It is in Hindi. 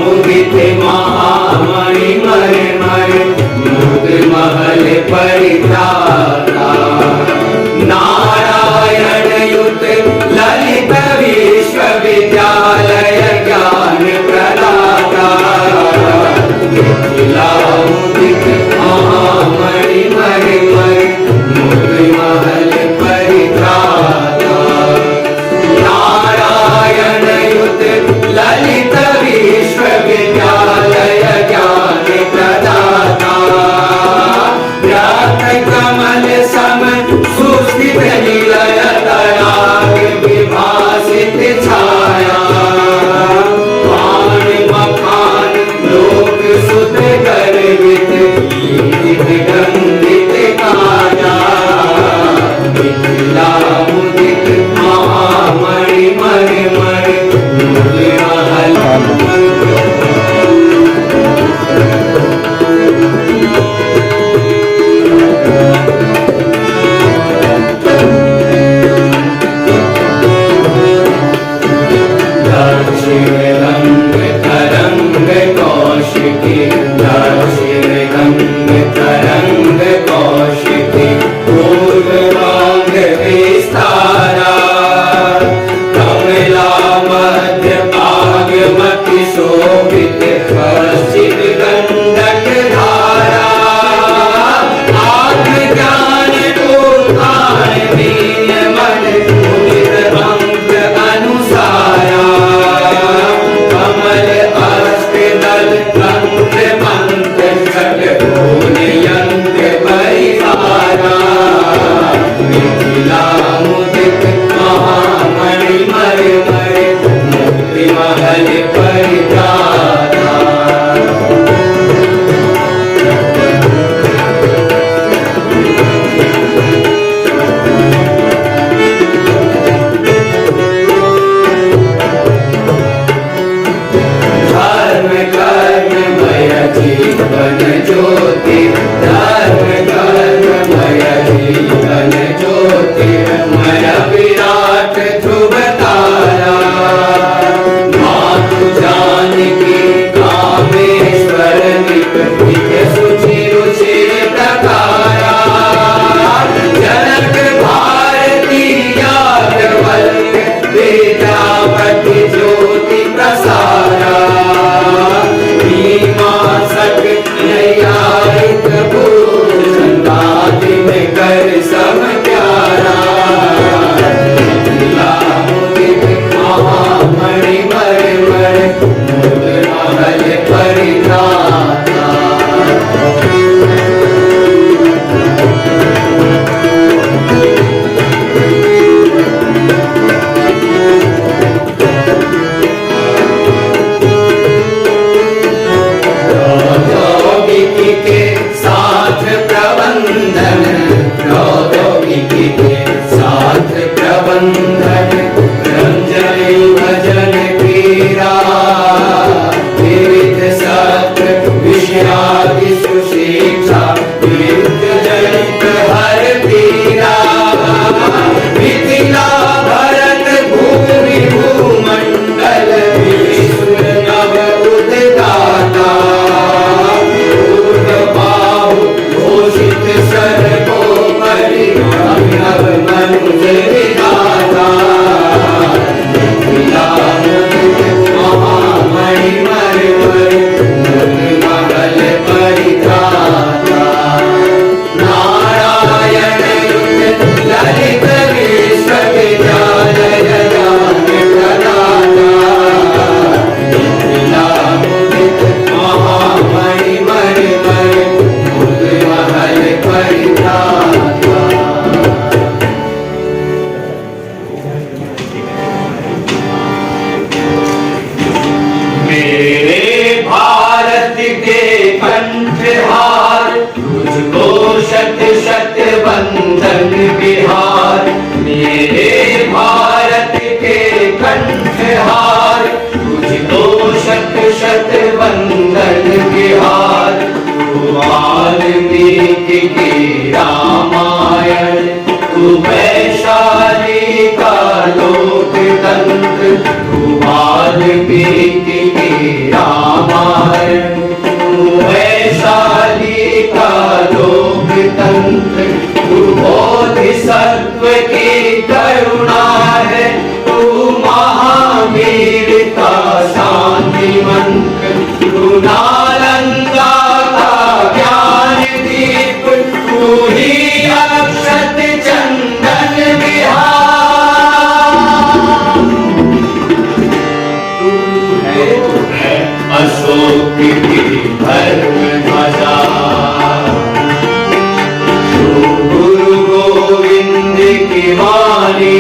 मुदित महामणि मरमर मुद महल परित्राता नारायण युत ललित विश्वविद्यालय ज्ञान प्रदाता मिथिला मुदित महामणि मरमर मुद महल परित्राता नारायण युत ललित विश्वविद्यालय ज्ञान प्रदाता व्याघ्र कमल सम सुस्थित निलय तराग विभासित छाया पान मखान लोक सुत गर्वित विगंधित काया मिथिला मुदित महामणि मरमर मुद महल दक्षिणगंग तरंग कौशिकी दक्षिणगंग तरंग कौशिकी पूर्ववांग विस्तारा कमला मध्य भागमति शोभित पश्चिम गंडक धारा आत्मज्ञान उत्थान दीन मन मुदित अंग अनुसारा कमल अष्ट दल तंत्र मंत्र षटकोण यंत्र परिवारा मिथिला मुदित महामणि मरमर मुक्ति महल परित्राता धर्म कर्ममय जीवन ज्योति धर्म कर्ममय जीवन ज्योतिर्मय विराट ध्रुव तारा मातु जानकी कामेश्वर निपतित सुचि रुचिर प्रकारा जनक भारती याज्ञवल्क्य विद्यापति ज्योति प्रसारा मीमांसक नैयायिक भूषण आदि में कर सब प्यारा मिथिला मुदित महामणि मरमर मुद महल परित्राता प्रौद्योगिकी के साथ प्रबंधन प्रौद्योगिकी के साथ प्रबंधन रंजनी भजन क्रीड़ा विविध सत्र विषयादि सुशिक्षा विविध जनित हर पीड़ा मिथिला भरत भूमि भूमंडल विश्व नव उद्गाता बाहु घोषित सर्वोपरि अभिनव मनुज विधाता मिथिला मुदित महामणि मरमर मुद महल परित्राता नारायण युत ललित विश्वविद्यालय ज्ञान प्रदाता मिथिला मुदित महामणि मरमर मुद महल परित्राता मेरे भारत के कंठहार तुझको शत शत बंधन बिहार मेरे भारत के कंठहार तुझको शत शत बंधन बिहार वाल्मीकि की रामायण तू वैशाली का लोकतंत्र तू वाल्मीकि की रामायण रामायण। तू वैशाली का लोकतंत्र, तू बोधिसत्व की करुणा है, तू महावीर का शांति मंत्र, तू नालंदा का ज्ञान दीप, तू ही अक्षत चंदन विहार। तू है अशोक की धर्म ध्वजा, तू गुरु गोविंद की वाणी,